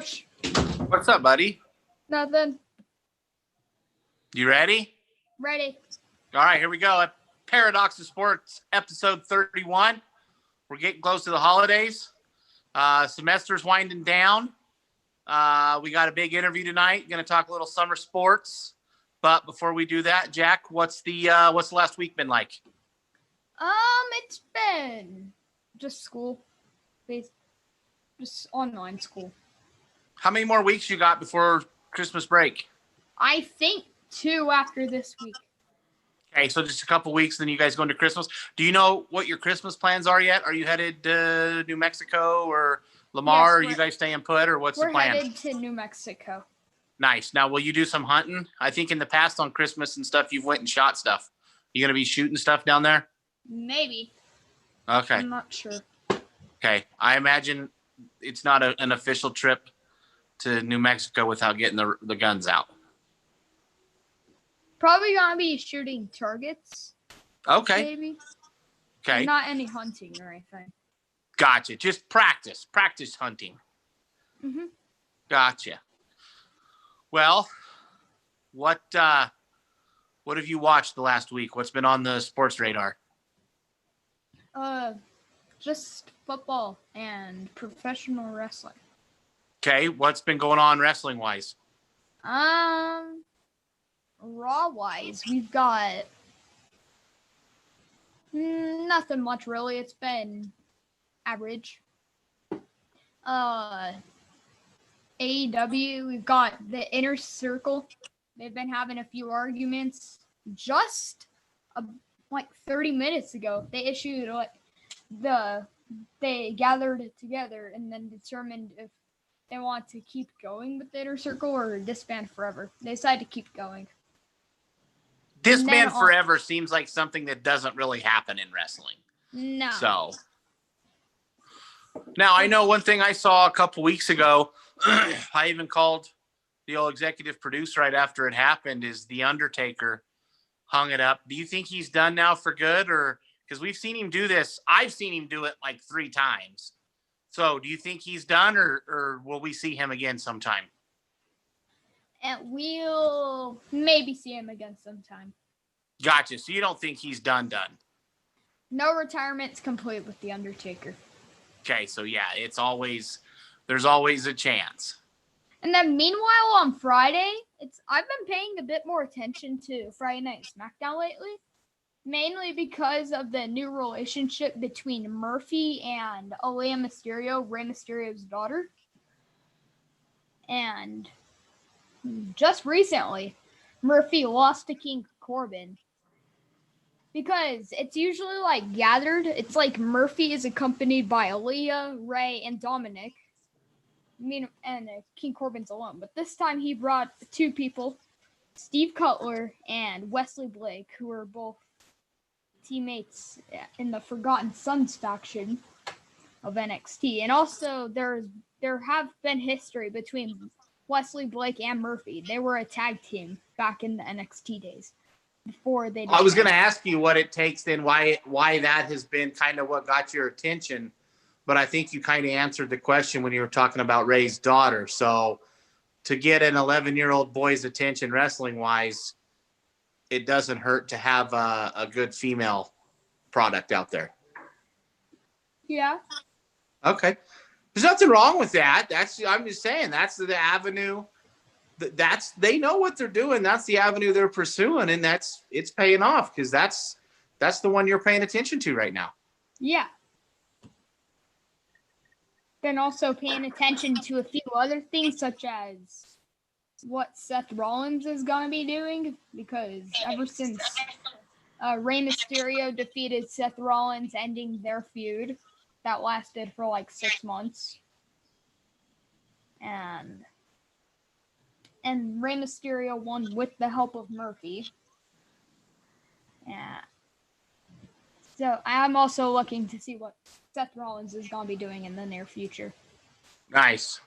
Bush. What's up, buddy? Nothing. You ready? Ready. All right, here we go. Paradox of Sports, episode 31. We're getting close to the holidays. Semester's winding down. We got a big interview tonight. Going to talk a little summer sports. But before we do that, Jack, what's the last week been like? It's been just school, just online school. How many more weeks you got before Christmas break? I think 2 after this week. Okay, so just a couple weeks, then you guys go into Christmas. Do you know what your Christmas plans are yet? Are you headed to New Mexico or Lamar? Yes, are you guys staying put, or what's the plan? We're headed to New Mexico. Nice. Now, will you do some hunting? I think in the past on Christmas and stuff, you've went and shot stuff. You going to be shooting stuff down there? Maybe. Okay. I'm not sure. Okay. I imagine it's not an official trip to New Mexico without getting the guns out. Probably going to be shooting targets. Okay. Maybe. Okay. Not any hunting or anything. Gotcha. Just practice hunting. Mm-hmm. Gotcha. Well, what have you watched the last week? What's been on the sports radar? Just football and professional wrestling. Okay, what's been going on wrestling wise? Raw wise, we've got nothing much really. It's been average. AEW, we've got the Inner Circle. They've been having a few arguments. Just like 30 minutes ago, they issued they gathered it together and then determined if they want to keep going with the Inner Circle or disband forever. They decided to keep going. Disband forever seems like something that doesn't really happen in wrestling. No. So now I know one thing I saw a couple weeks ago. I even called the old executive producer right after it happened. Is The Undertaker hung it up? Do you think he's done now for good, or because we've seen him do this? I've seen him do it like 3 times. So do you think he's done, or will we see him again sometime? And we'll maybe see him again sometime. Gotcha. So you don't think he's done? No retirement's complete with The Undertaker. Okay, so yeah, there's always a chance. And then meanwhile on Friday, I've been paying a bit more attention to Friday Night SmackDown lately. Mainly because of the new relationship between Murphy and Aaliyah Mysterio, Rey Mysterio's daughter. And just recently, Murphy lost to King Corbin. Because it's usually like gathered. It's like Murphy is accompanied by Aaliyah, Rey, and Dominic. And King Corbin's alone. But this time he brought 2 people, Steve Cutler and Wesley Blake, who are both teammates in the Forgotten Sons faction of NXT. And also there have been history between Wesley Blake and Murphy. They were a tag team back in the NXT days before they I was going to ask you what it takes then, why that has been kind of what got your attention, but I think you kind of answered the question when you were talking about Ray's daughter. So to get an 11-year-old boy's attention wrestling wise, it doesn't hurt to have a good female product out there. Yeah. Okay. There's nothing wrong with that. I'm just saying that's the avenue. They know what they're doing. That's the avenue they're pursuing, and it's paying off because that's the one you're paying attention to right now. Yeah. Then also paying attention to a few other things such as what Seth Rollins is going to be doing, because ever since Rey Mysterio defeated Seth Rollins, ending their feud that lasted for like 6 months, and Rey Mysterio won with the help of Murphy. Yeah. So I'm also looking to see what Seth Rollins is going to be doing in the near future. Nice.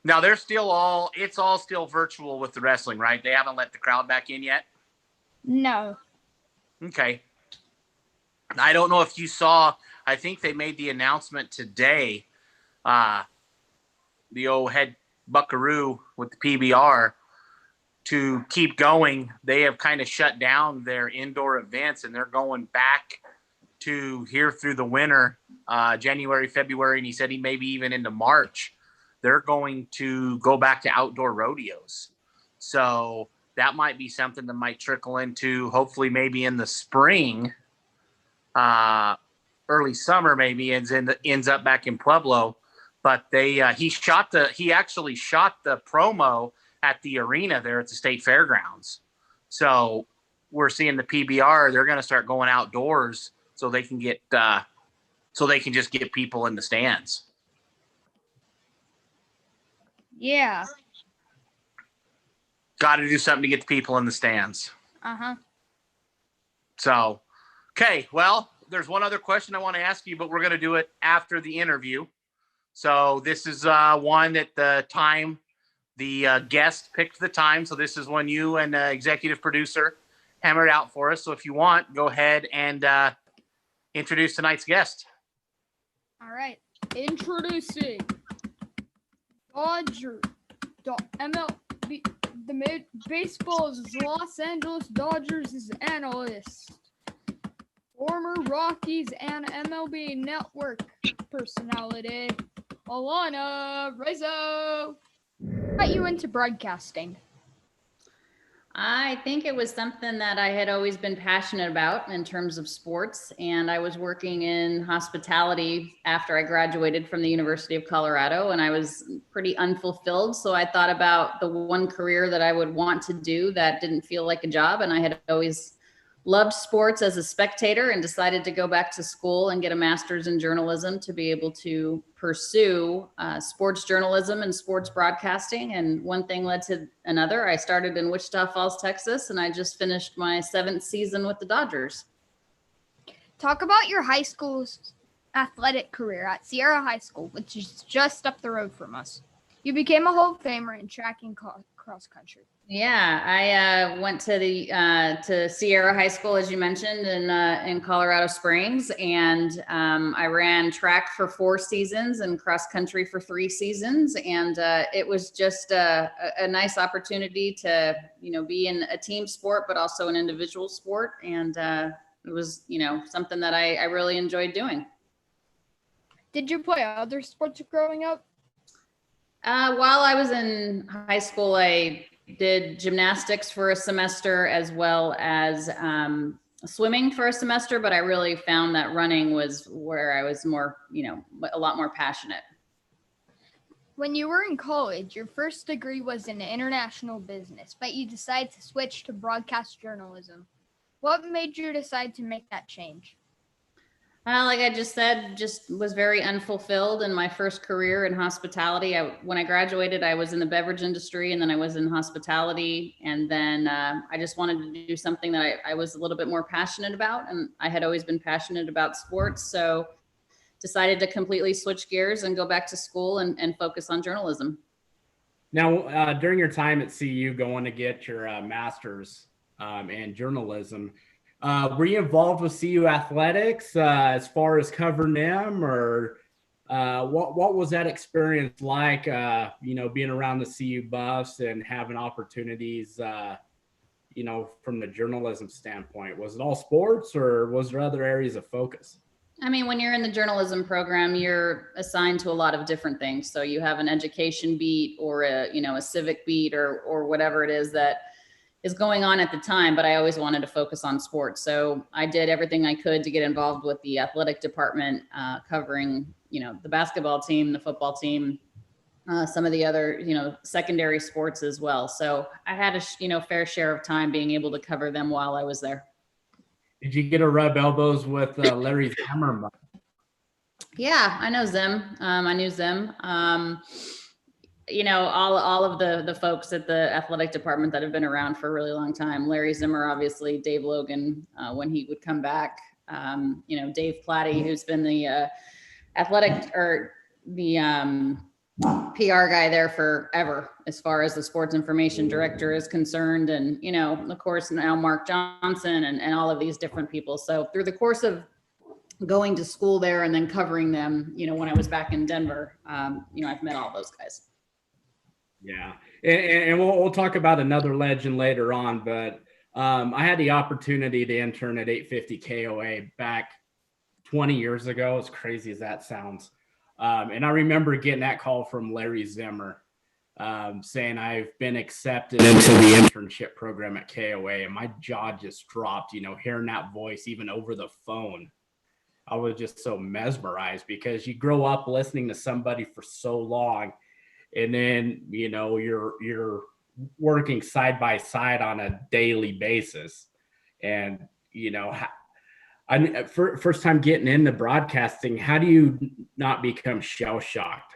Now it's all still virtual with the wrestling, right? They haven't let the crowd back in yet? No. Okay. I don't know if you saw, I think they made the announcement today. The old head Buckaroo with the PBR to keep going. They have kind of shut down their indoor events, and they're going back to here through the winter, January, February, and he said he maybe even into March. They're going to go back to outdoor rodeos. So that might be something that might trickle into hopefully maybe in the spring, early summer, maybe ends up back in Pueblo. But he actually shot the promo at the arena there at the state fairgrounds. So we're seeing the PBR, they're going to start going outdoors so they can just get people in the stands. Yeah. Got to do something to get the people in the stands. So, okay. Well, there's one other question I want to ask you, but we're going to do it after the interview. So this is one at the time the guest picked the time. So this is when you and executive producer hammered out for us. So if you want, go ahead and introduce tonight's guest. All right. Introducing MLB, baseball's Los Angeles Dodgers analyst, former Rockies and MLB Network personality, Alanna Rizzo. What got you into broadcasting? I think it was something that I had always been passionate about in terms of sports. And I was working in hospitality after I graduated from the University of Colorado, and I was pretty unfulfilled. So I thought about the one career that I would want to do that didn't feel like a job. And I had always loved sports as a spectator and decided to go back to school and get a master's in journalism to be able to pursue sports journalism and sports broadcasting. And one thing led to another. I started in Wichita Falls, Texas, and I just finished my 7th season with the Dodgers. Talk about your high school's athletic career at Sierra High School, which is just up the road from us. You became a Hall of Famer in track and cross country. Yeah, I went to to Sierra High School, as you mentioned, in Colorado Springs, and I ran track for 4 seasons and cross country for 3 seasons, and it was just a nice opportunity to be in a team sport, but also an individual sport, and it was something that I really enjoyed doing. Did you play other sports growing up? While I was in high school, I did gymnastics for a semester as well as swimming for a semester, but I really found that running was where I was more, a lot more passionate. When you were in college, your first degree was in international business, but you decided to switch to broadcast journalism. What made you decide to make that change? Like I just said, just was very unfulfilled in my first career in hospitality. When I graduated, I was in the beverage industry, and then I was in hospitality. And then I just wanted to do something that I was a little bit more passionate about. And I had always been passionate about sports. So decided to completely switch gears and go back to school and focus on journalism. Now, during your time at CU going to get your master's in journalism, were you involved with CU Athletics as far as covering them, or what was that experience like, being around the CU Buffs and having opportunities, from the journalism standpoint? Was it all sports, or was there other areas of focus? I mean, when you're in the journalism program, you're assigned to a lot of different things. So you have an education beat or a civic beat or whatever it is that is going on at the time, but I always wanted to focus on sports. So I did everything I could to get involved with the athletic department, covering, the basketball team, the football team, some of the other, secondary sports as well. So I had a, fair share of time being able to cover them while I was there. Did you get to rub elbows with Larry Zimmerman? Yeah, I know Zim. I knew Zim. All of the folks at the athletic department that have been around for a really long time. Larry Zimmer, obviously, Dave Logan, when he would come back, Dave Platty, who's been the athletic or the PR guy there forever, as far as the sports information director is concerned. And, of course, now Mark Johnson and all of these different people. So through the course of going to school there and then covering them, when I was back in Denver, I've met all those guys. Yeah, and we'll talk about another legend later on, but I had the opportunity to intern at 850 KOA back 20 years ago, as crazy as that sounds. And I remember getting that call from Larry Zimmer saying I've been accepted into the internship program at KOA, and my jaw just dropped, hearing that voice even over the phone. I was just so mesmerized because you grow up listening to somebody for so long, and then you're working side by side on a daily basis, and first time getting into broadcasting, how do you not become shell shocked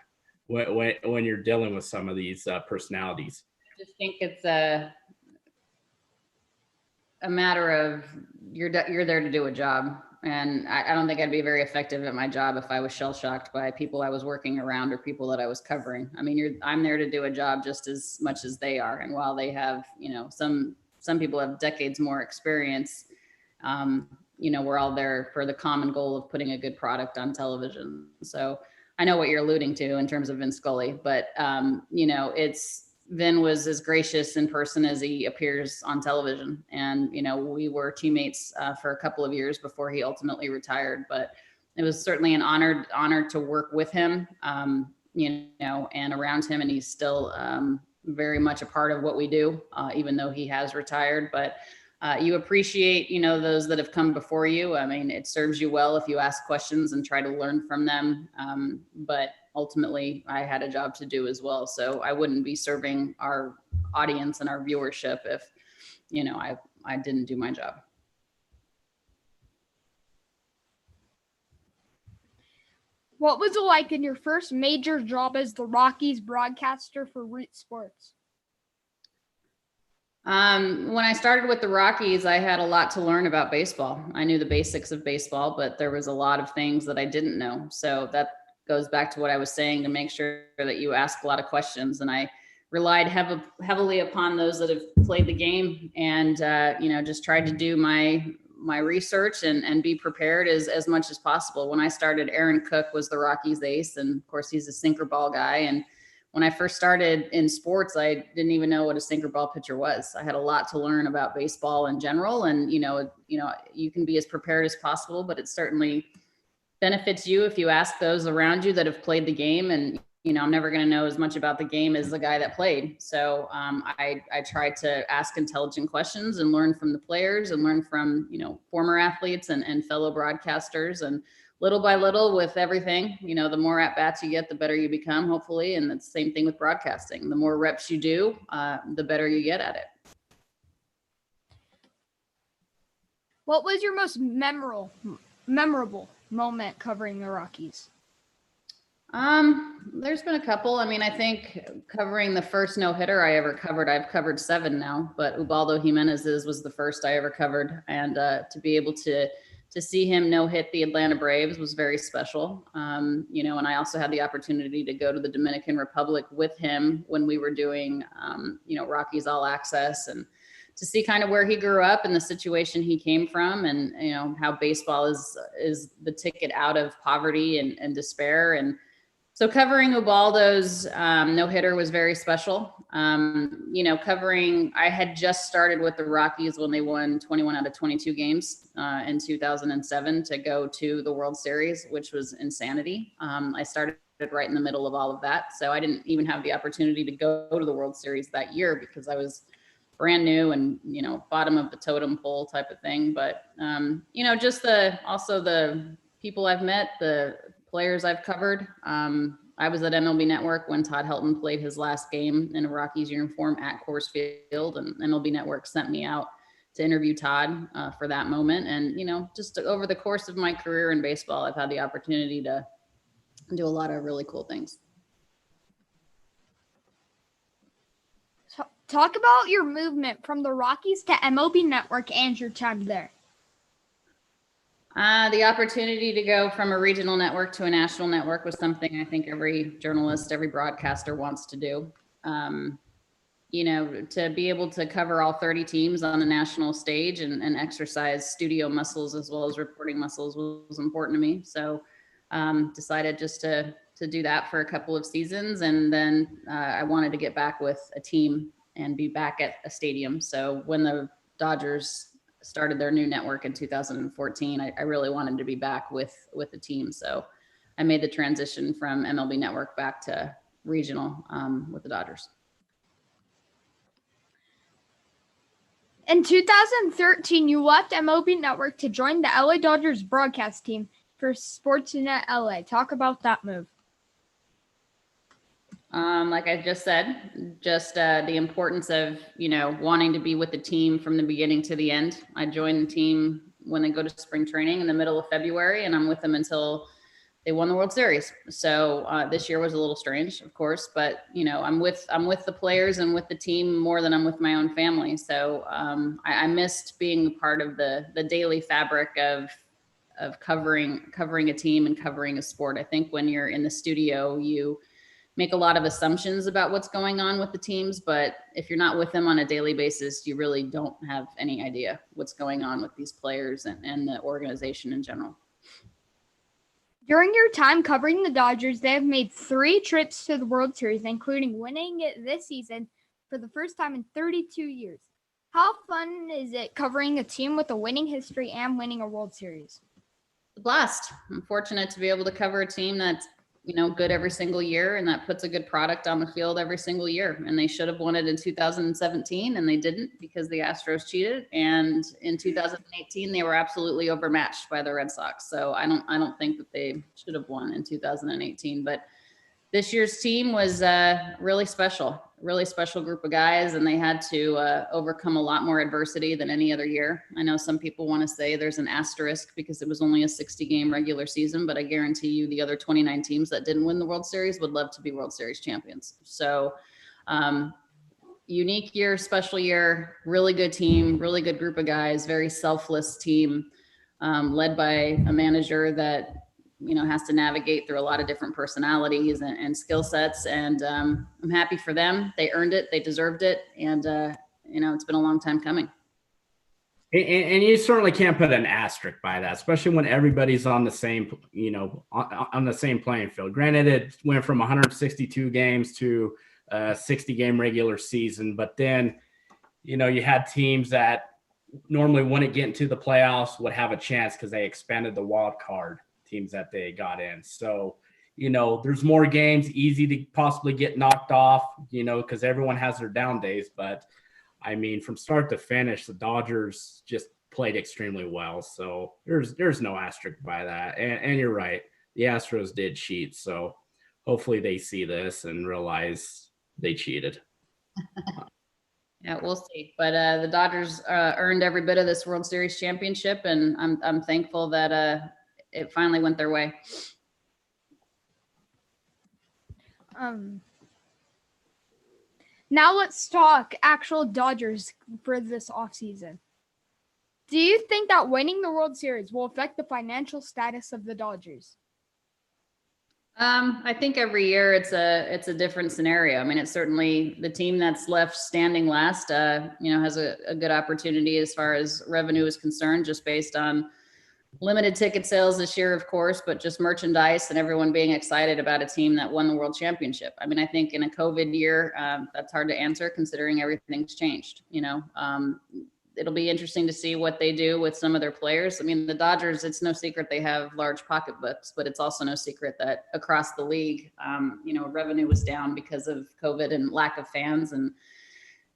when you're dealing with some of these personalities? I just think it's a matter of you're there to do a job. And I don't think I'd be very effective at my job if I was shell shocked by people I was working around or people that I was covering. I mean, I'm there to do a job just as much as they are. And while they have, some people have decades more experience, we're all there for the common goal of putting a good product on television. So I know what you're alluding to in terms of Vin Scully, but Vin was as gracious in person as he appears on television. And, we were teammates for a couple of years before he ultimately retired, but it was certainly an honor to work with him, and around him. And he's still very much a part of what we do, even though he has retired. But you appreciate, those that have come before you. I mean, it serves you well if you ask questions and try to learn from them. But ultimately, I had a job to do as well. So I wouldn't be serving our audience and our viewership if, I didn't do my job. What was it like in your first major job as the Rockies broadcaster for Root Sports? When I started with the Rockies, I had a lot to learn about baseball. I knew the basics of baseball, but there was a lot of things that I didn't know. So that goes back to what I was saying, to make sure that you ask a lot of questions. And I relied heavily upon those that have played the game, and just tried to do my research and be prepared as much as possible. When I started, Aaron Cook was the Rockies ace, and of course he's a sinker ball guy. And when I first started in sports, I didn't even know what a sinker ball pitcher was. I had a lot to learn about baseball in general. And, you can be as prepared as possible, but it certainly benefits you if you ask those around you that have played the game. And, I'm never going to know as much about the game as the guy that played. So I try to ask intelligent questions and learn from the players and learn from, former athletes and fellow broadcasters. And little by little with everything, the more at bats you get, the better you become, hopefully. And it's the same thing with broadcasting. The more reps you do, the better you get at it. What was your most memorable moment covering the Rockies? There's been a couple. I mean, I think covering the first no-hitter I ever covered, I've covered 7 now, but Ubaldo Jimenez's was the first I ever covered. And to be able to see him no-hit the Atlanta Braves was very special. And I also had the opportunity to go to the Dominican Republic with him when we were doing, Rockies All Access, and to see kind of where he grew up and the situation he came from, and, how baseball is the ticket out of poverty and despair. And so covering Ubaldo's no-hitter was very special. I had just started with the Rockies when they won 21 out of 22 games in 2007 to go to the World Series, which was insanity. I started right in the middle of all of that. So I didn't even have the opportunity to go to the World Series that year because I was brand new and, bottom of the totem pole type of thing. But, just also the people I've met, the players I've covered. I was at MLB Network when Todd Helton played his last game in a Rockies uniform at Coors Field, and MLB Network sent me out to interview Todd for that moment. And, just over the course of my career in baseball, I've had the opportunity to do a lot of really cool things. Talk about your movement from the Rockies to MLB Network and your time there. The opportunity to go from a regional network to a national network was something I think every journalist, every broadcaster wants to do. To be able to cover all 30 teams on a national stage and exercise studio muscles as well as reporting muscles was important to me. So decided just to do that for a couple of seasons. And then I wanted to get back with a team and be back at a stadium. So when the Dodgers started their new network in 2014, I really wanted to be back with the team. So I made the transition from MLB Network back to regional with the Dodgers. In 2013, you left MLB Network to join the LA Dodgers broadcast team for Sportsnet LA. Talk about that move. Like I just said, just the importance of, wanting to be with the team from the beginning to the end. I joined the team when they go to spring training in the middle of February, and I'm with them until they won the World Series. So this year was a little strange, of course, but I'm with the players and with the team more than I'm with my own family. So I missed being a part of the daily fabric of covering a team and covering a sport. I think when you're in the studio, you make a lot of assumptions about what's going on with the teams, but if you're not with them on a daily basis, you really don't have any idea what's going on with these players and the organization in general. During your time covering the Dodgers, they have made 3 trips to the World Series, including winning it this season for the first time in 32 years. How fun is it covering a team with a winning history and winning a World Series? A blast. I'm fortunate to be able to cover a team that's good every single year, and that puts a good product on the field every single year. And they should have won it in 2017, and they didn't because the Astros cheated. And in 2018, they were absolutely overmatched by the Red Sox. So I don't think that they should have won in 2018. But this year's team was really special group of guys, and they had to overcome a lot more adversity than any other year. I know some people want to say there's an asterisk because it was only a 60-game regular season, but I guarantee you the other 29 teams that didn't win the World Series would love to be World Series champions. So unique year, special year, really good team, really good group of guys, very selfless team, led by a manager that has to navigate through a lot of different personalities and skill sets. And I'm happy for them. They earned it. They deserved it. And, it's been a long time coming. And you certainly can't put an asterisk by that, especially when everybody's on the same, on the same playing field. Granted, it went from 162 games to a 60-game regular season, but then, you had teams that normally wouldn't get into the playoffs would have a chance because they expanded the wild card teams that they got in. So, there's more games, easy to possibly get knocked off, because everyone has their down days. But I mean, from start to finish, the Dodgers just played extremely well. So there's no asterisk by that. And you're right. The Astros did cheat. So hopefully they see this and realize they cheated. Yeah, we'll see. But the Dodgers earned every bit of this World Series championship, and I'm thankful that it finally went their way. Now let's talk actual Dodgers for this offseason. Do you think that winning the World Series will affect the financial status of the Dodgers? I think every year it's a different scenario. I mean, it's certainly the team that's left standing last, has a good opportunity as far as revenue is concerned, just based on limited ticket sales this year, of course, but just merchandise and everyone being excited about a team that won the World Championship. I mean, I think in a COVID year, that's hard to answer considering everything's changed. It'll be interesting to see what they do with some of their players. I mean, the Dodgers, it's no secret they have large pocketbooks, but it's also no secret that across the league, revenue was down because of COVID and lack of fans and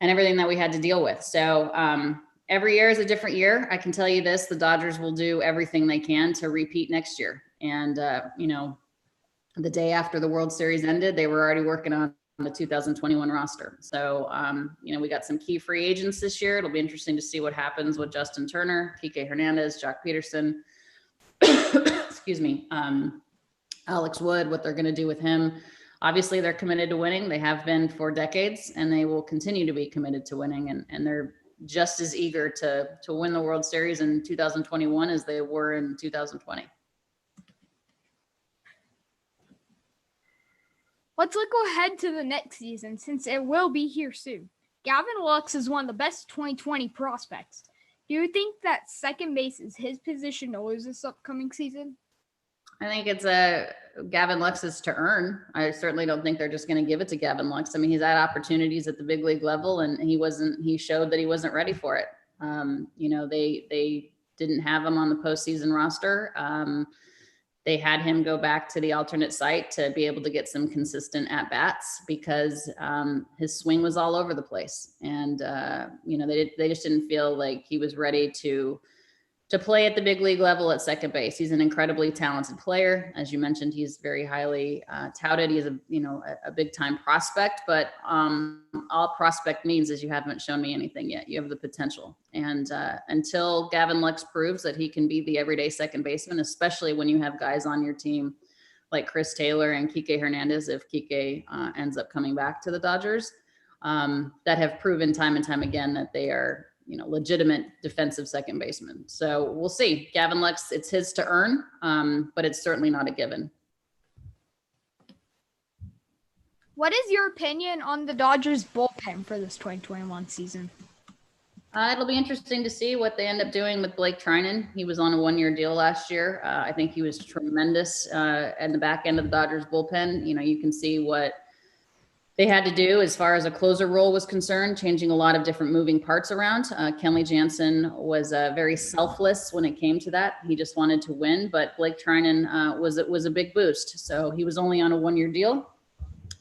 everything that we had to deal with. So, every year is a different year. I can tell you this, the Dodgers will do everything they can to repeat next year. And, the day after the World Series ended, they were already working on the 2021 roster. So, we got some key free agents this year. It'll be interesting to see what happens with Justin Turner, Kike Hernandez, Jock Peterson, excuse me, Alex Wood, what they're going to do with him. Obviously, they're committed to winning. They have been for decades, and they will continue to be committed to winning. And they're just as eager to win the World Series in 2021 as they were in 2020. Let's look ahead to the next season since it will be here soon. Gavin Lux is one of the best 2020 prospects. Do you think that second base is his position to lose this upcoming season? I think it's Gavin Lux's to earn. I certainly don't think they're just going to give it to Gavin Lux. I mean, he's had opportunities at the big league level, and he showed that he wasn't ready for it. They didn't have him on the postseason roster. They had him go back to the alternate site to be able to get some consistent at bats because his swing was all over the place. And, they just didn't feel like he was ready to play at the big league level at second base. He's an incredibly talented player. As you mentioned, he's very highly touted. He's a big time prospect, but all prospect means is you haven't shown me anything yet. You have the potential. And until Gavin Lux proves that he can be the everyday second baseman, especially when you have guys on your team like Chris Taylor and Kike Hernandez, if Kike ends up coming back to the Dodgers, that have proven time and time again that they are legitimate defensive second baseman. So we'll see. Gavin Lux, it's his to earn, but it's certainly not a given. What is your opinion on the Dodgers bullpen for this 2021 season? It'll be interesting to see what they end up doing with Blake Trinan. He was on a one-year deal last year. I think he was tremendous at the back end of the Dodgers bullpen. You can see what they had to do as far as a closer role was concerned, changing a lot of different moving parts around. Kenley Jansen was very selfless when it came to that. He just wanted to win, but Blake Trinan was a big boost. So he was only on a one-year deal.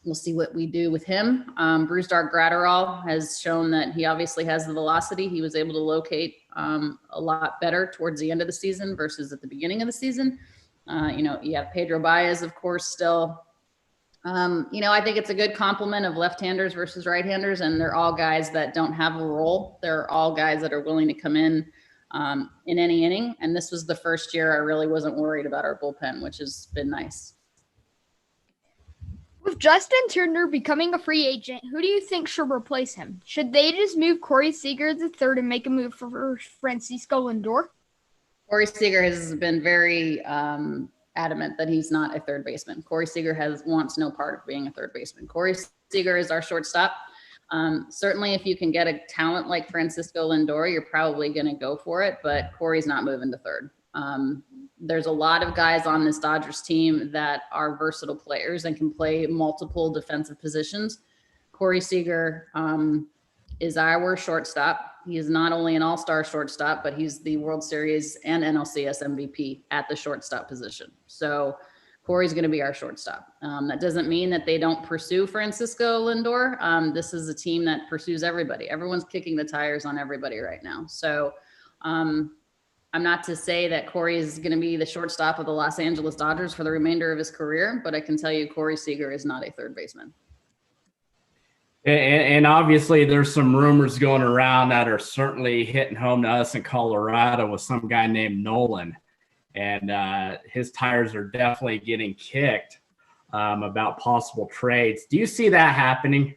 We'll see what we do with him. Brusdar Graterol has shown that he obviously has the velocity. He was able to locate a lot better towards the end of the season versus at the beginning of the season. You have Pedro Baez, of course, still. I think it's a good complement of left-handers versus right-handers, and they're all guys that don't have a role. They're all guys that are willing to come in any inning. And this was the first year I really wasn't worried about our bullpen, which has been nice. With Justin Turner becoming a free agent, who do you think should replace him? Should they just move Corey Seager to third and make a move for Francisco Lindor? Corey Seager has been very adamant that he's not a third baseman. Corey Seager wants no part of being a third baseman. Corey Seager is our shortstop. Certainly, if you can get a talent like Francisco Lindor, you're probably going to go for it, but Corey's not moving to third. There's a lot of guys on this Dodgers team that are versatile players and can play multiple defensive positions. Corey Seager is our shortstop. He is not only an all-star shortstop, but he's the World Series and NLCS MVP at the shortstop position. So Corey's going to be our shortstop. That doesn't mean that they don't pursue Francisco Lindor. This is a team that pursues everybody. Everyone's kicking the tires on everybody right now. So I'm not to say that Corey is going to be the shortstop of the Los Angeles Dodgers for the remainder of his career, but I can tell you Corey Seager is not a third baseman. And obviously there's some rumors going around that are certainly hitting home to us in Colorado with some guy named Nolan. And his tires are definitely getting kicked about possible trades. Do you see that happening?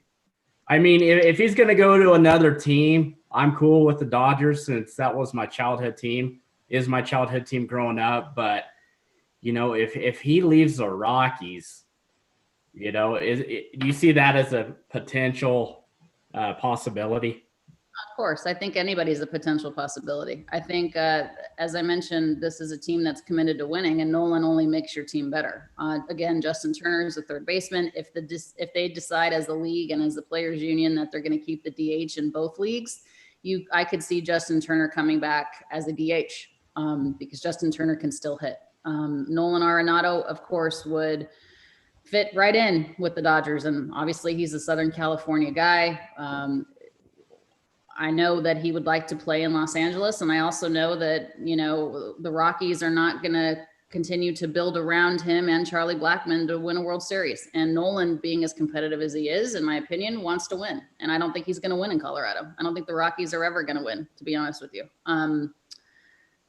I mean, if he's going to go to another team, I'm cool with the Dodgers since that was my childhood team, is my childhood team growing up. But, if he leaves the Rockies, do you see that as a potential possibility? Of course. I think anybody's a potential possibility. I think, as I mentioned, this is a team that's committed to winning, and Nolan only makes your team better. Again, Justin Turner is a third baseman. If they decide as a league and as the players union that they're going to keep the DH in both leagues, I could see Justin Turner coming back as a DH because Justin Turner can still hit. Nolan Arenado, of course, would fit right in with the Dodgers. And obviously he's a Southern California guy. I know that he would like to play in Los Angeles. And I also know that, the Rockies are not going to continue to build around him and Charlie Blackmon to win a World Series. And Nolan, being as competitive as he is, in my opinion, wants to win. And I don't think he's going to win in Colorado. I don't think the Rockies are ever going to win, to be honest with you.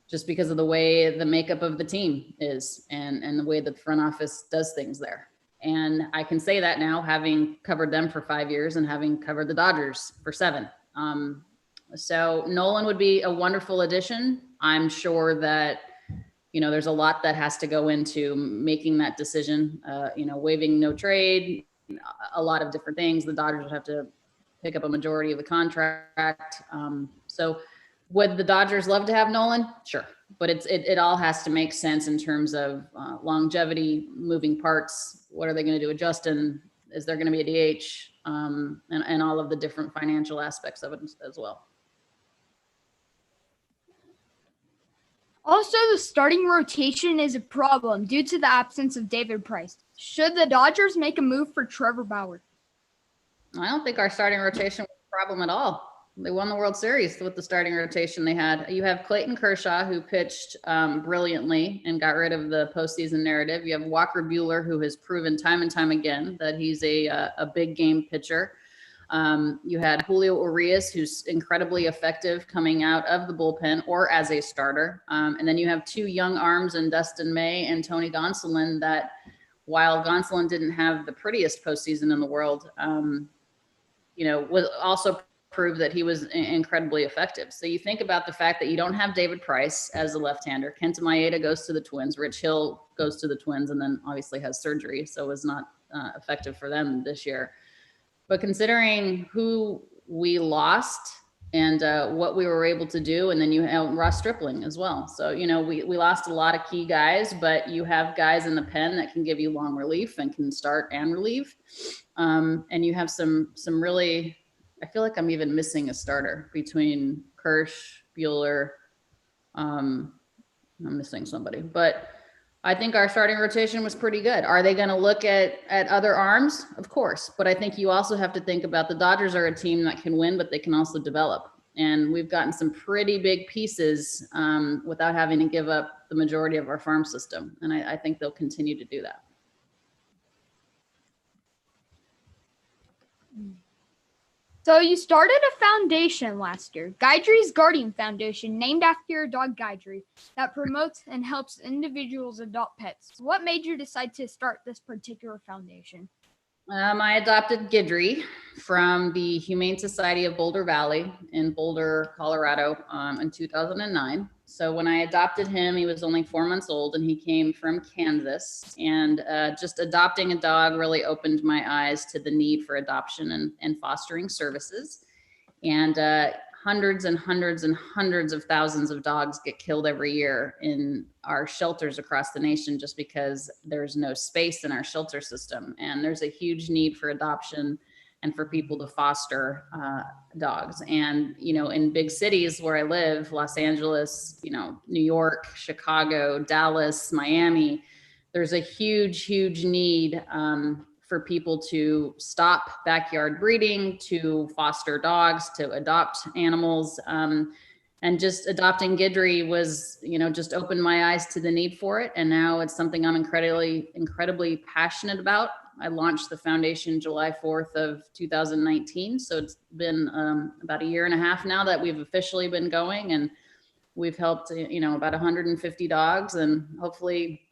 Just because of the way the makeup of the team is and the way the front office does things there. And I can say that now, having covered them for 5 years and having covered the Dodgers for 7. So Nolan would be a wonderful addition. I'm sure that, there's a lot that has to go into making that decision, waiving no trade, a lot of different things. The Dodgers would have to pick up a majority of the contract. So would the Dodgers love to have Nolan? Sure. But it all has to make sense in terms of longevity, moving parts. What are they going to do with Justin? Is there going to be a DH? And all of the different financial aspects of it as well. Also, the starting rotation is a problem due to the absence of David Price. Should the Dodgers make a move for Trevor Bauer? I don't think our starting rotation was a problem at all. They won the World Series with the starting rotation they had. You have Clayton Kershaw, who pitched brilliantly and got rid of the postseason narrative. You have Walker Buehler, who has proven time and time again that he's a big game pitcher. You had Julio Urias, who's incredibly effective coming out of the bullpen or as a starter. And then you have two young arms in Dustin May and Tony Gonsolin that, while Gonsolin didn't have the prettiest postseason in the world, was also proved that he was incredibly effective. So you think about the fact that you don't have David Price as a left-hander. Kenta Maeda goes to the Twins. Rich Hill goes to the Twins and then obviously has surgery, so was not effective for them this year. But considering who we lost and what we were able to do, and then you have Ross Stripling as well. So, we lost a lot of key guys, but you have guys in the pen that can give you long relief and can start and relieve. And you have some really, I feel like I'm even missing a starter between Kirsch, Buehler. I'm missing somebody, but I think our starting rotation was pretty good. Are they going to look at other arms? Of course. But I think you also have to think about the Dodgers are a team that can win, but they can also develop. And we've gotten some pretty big pieces without having to give up the majority of our farm system. And I think they'll continue to do that. So you started a foundation last year, Guidry's Guardian Foundation, named after your dog Guidry, that promotes and helps individuals adopt pets. What made you decide to start this particular foundation? I adopted Guidry from the Humane Society of Boulder Valley in Boulder, Colorado, in 2009. So when I adopted him, he was only 4 months old and he came from Kansas. And just adopting a dog really opened my eyes to the need for adoption and fostering services. And hundreds and hundreds and hundreds of thousands of dogs get killed every year in our shelters across the nation just because there's no space in our shelter system. And there's a huge need for adoption and for people to foster dogs. And, in big cities where I live, Los Angeles, New York, Chicago, Dallas, Miami, there's a huge, huge need for people to stop backyard breeding, to foster dogs, to adopt animals. And just adopting Guidry was, just opened my eyes to the need for it. And now it's something I'm incredibly, incredibly passionate about. I launched the foundation July 4th of 2019. So it's been about a year and a half now that we've officially been going, and we've helped, about 150 dogs, and hopefully,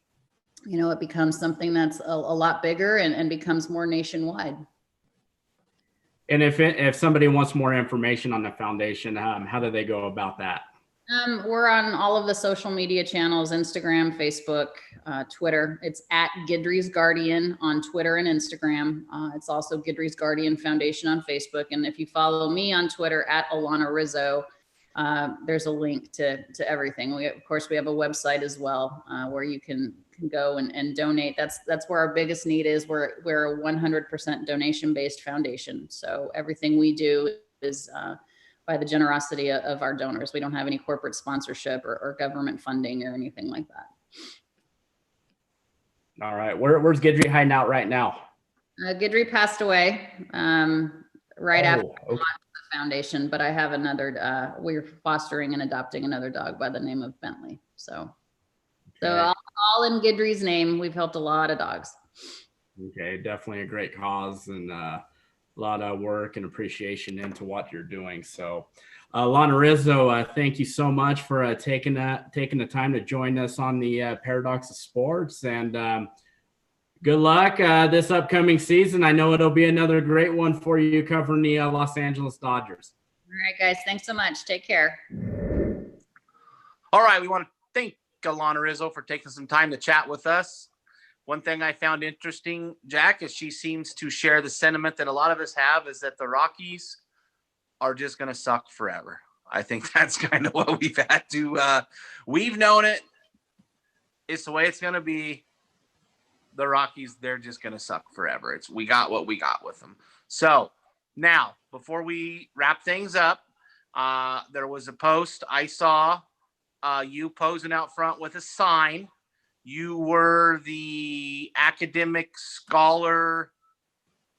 it becomes something that's a lot bigger and becomes more nationwide. And if somebody wants more information on the foundation, how do they go about that? We're on all of the social media channels, Instagram, Facebook, Twitter. It's at Guidry's Guardian on Twitter and Instagram. It's also Guidry's Guardian Foundation on Facebook. And if you follow me on Twitter at Alanna Rizzo, there's a link to everything. We have a website as well, where you can go and donate. That's where our biggest need is. We're a 100% donation-based foundation. So everything we do is by the generosity of our donors. We don't have any corporate sponsorship or government funding or anything like that. All right. Where's Guidry hiding out right now? Guidry passed away right after the foundation, but I have another, we're fostering and adopting another dog by the name of Bentley. So all in Guidry's name. We've helped a lot of dogs. Okay. Definitely a great cause, and a lot of work and appreciation into what you're doing. So Alanna Rizzo, thank you so much for taking the time to join us on the Paradox of Sports, and good luck this upcoming season. I know it'll be another great one for you covering the Los Angeles Dodgers. All right, guys. Thanks so much. Take care. All right. We want to thank Alanna Rizzo for taking some time to chat with us. One thing I found interesting, Jack, is she seems to share the sentiment that a lot of us have, is that the Rockies are just going to suck forever. I think that's kind of what we've had to. We've known it. It's the way it's going to be. The Rockies, they're just going to suck forever. We got what we got with them. So now, before we wrap things up, there was a post I saw you posing out front with a sign. You were the academic scholar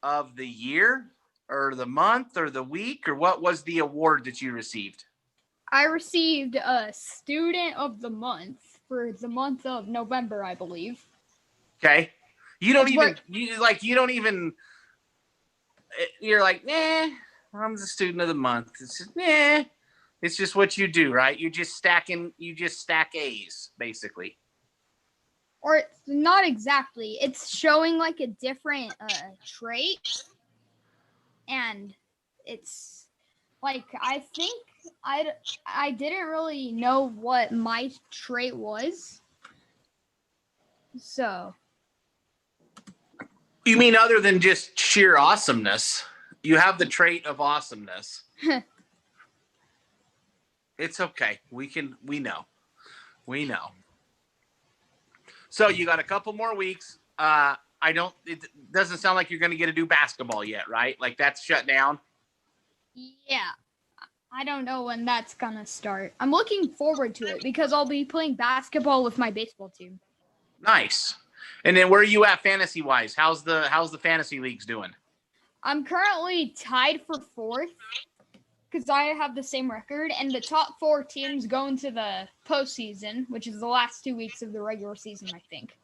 of the year or the month or the week, or what was the award that you received? I received a student of the month for the month of November, I believe. Okay. You're like, nah, I'm the student of the month. It's just, nah. It's just what you do, right? You just stack A's, basically. Or it's not exactly. It's showing like a different trait. And it's like, I think I didn't really know what my trait was. So. You mean other than just sheer awesomeness? You have the trait of awesomeness. It's okay. We know. So you got a couple more weeks. It doesn't sound like you're going to get to do basketball yet, right? Like that's shut down. Yeah. I don't know when that's going to start. I'm looking forward to it because I'll be playing basketball with my baseball team. Nice. And then where are you at fantasy wise? How's the fantasy leagues doing? I'm currently tied for 4th because I have the same record, and the top 4 teams go into the postseason, which is the last 2 weeks of the regular season, I think.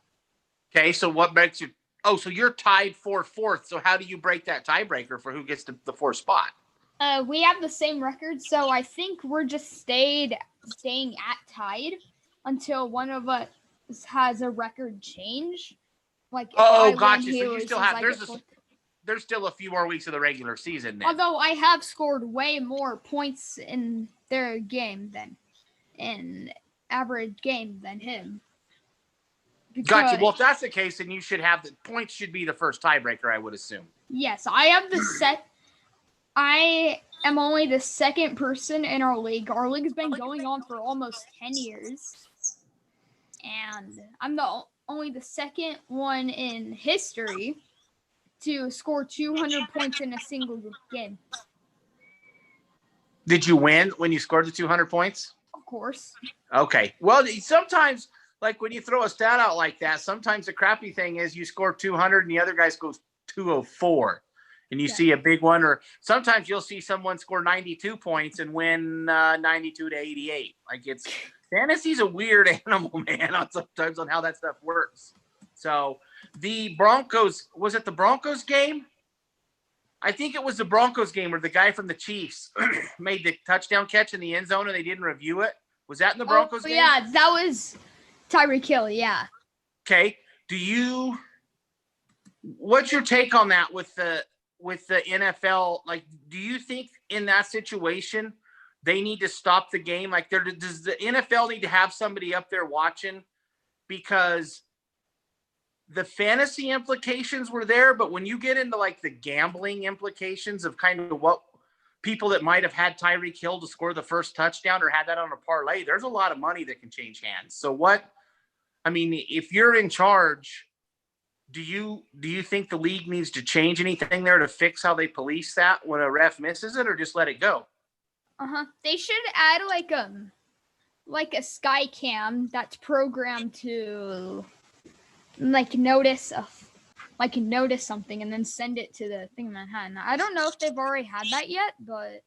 Okay, so what makes you? Oh, so you're tied for 4th. So how do you break that tiebreaker for who gets the 4th spot? We have the same record, so I think we're just staying at tied until one of us has a record change. Like, gotcha. So you still have there's still a few more weeks of the regular season then. Although I have scored way more points in their game than in average game than him. Gotcha. Well, if that's the case, then you should have the points should be the first tiebreaker, I would assume. Yes, I have I am only the second person in our league. Our league has been going on for almost 10 years. And I'm only the second one in history to score 200 points in a single game. Did you win when you scored the 200 points? Of course. Okay. Well, sometimes, like when you throw a stat out like that, sometimes the crappy thing is you score 200 and the other guy goes 204. And you see a big one, or sometimes you'll see someone score 92 points and win 92 to 88. Like fantasy's a weird animal, man, sometimes on how that stuff works. So the Broncos, was it the Broncos game? I think it was the Broncos game where the guy from the Chiefs made the touchdown catch in the end zone and they didn't review it. Was that in the Broncos game? Yeah, that was Tyreek Hill, yeah. Okay. What's your take on that with the NFL? Like, do you think in that situation they need to stop the game? Like, does the NFL need to have somebody up there watching? Because the fantasy implications were there, but when you get into like the gambling implications of kind of what people that might have had Tyreek Hill to score the first touchdown or had that on a parlay, there's a lot of money that can change hands. So if you're in charge, do you think the league needs to change anything there to fix how they police that when a ref misses it, or just let it go? They should add like a sky cam that's programmed to notice something and then send it to the thing in Manhattan. I don't know if they've already had that yet, but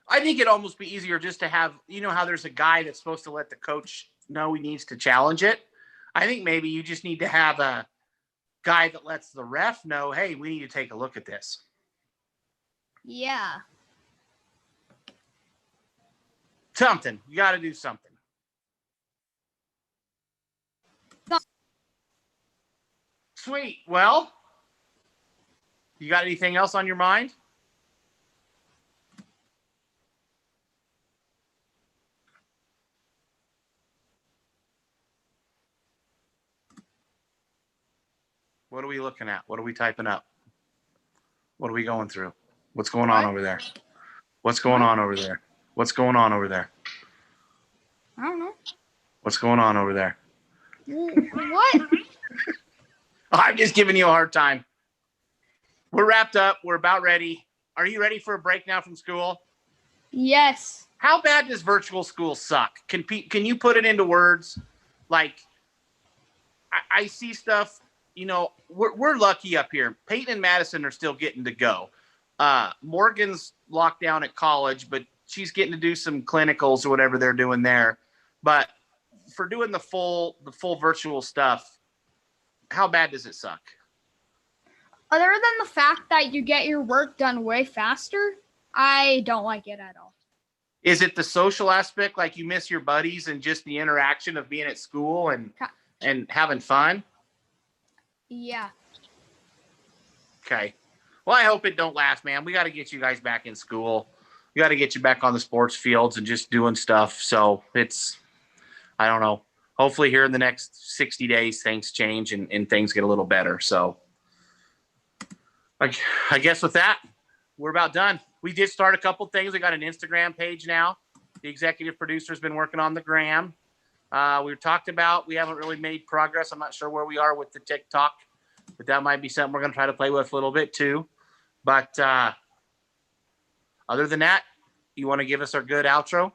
I think it'd almost be easier just to have, how there's a guy that's supposed to let the coach know he needs to challenge it. I think maybe you just need to have a guy that lets the ref know, hey, we need to take a look at this. Yeah. Something. You got to do something. Sweet. Well, you got anything else on your mind? What are we looking at? What are we typing up? What are we going through? What's going on over there? What's going on over there? What's going on over there? I don't know. What's going on over there? What? I'm just giving you a hard time. We're wrapped up. We're about ready. Are you ready for a break now from school? Yes. How bad does virtual school suck? Can you put it into words? Like, I see stuff, you know, we're lucky up here. Peyton and Madison are still getting to go. Morgan's locked down at college, but she's getting to do some clinicals or whatever they're doing there. But for doing the full virtual stuff, how bad does it suck? Other than the fact that you get your work done way faster, I don't like it at all. Is it the social aspect, like you miss your buddies and just the interaction of being at school and having fun? Yeah. Okay. Well, I hope it don't last, man. We got to get you guys back in school. We got to get you back on the sports fields and just doing stuff. So I don't know. Hopefully here in the next 60 days, things change and things get a little better. So I guess with that, we're about done. We did start a couple things. We got an Instagram page now. The executive producer's been working on the gram. We talked about, we haven't really made progress. I'm not sure where we are with the TikTok, but that might be something we're going to try to play with a little bit too. But other than that, you want to give us our good outro?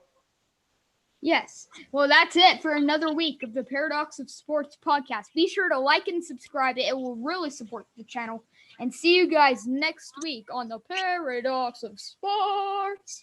Yes. Well, that's it for another week of the Paradox of Sports podcast. Be sure to like and subscribe. It will really support the channel. And see you guys next week on the Paradox of Sports.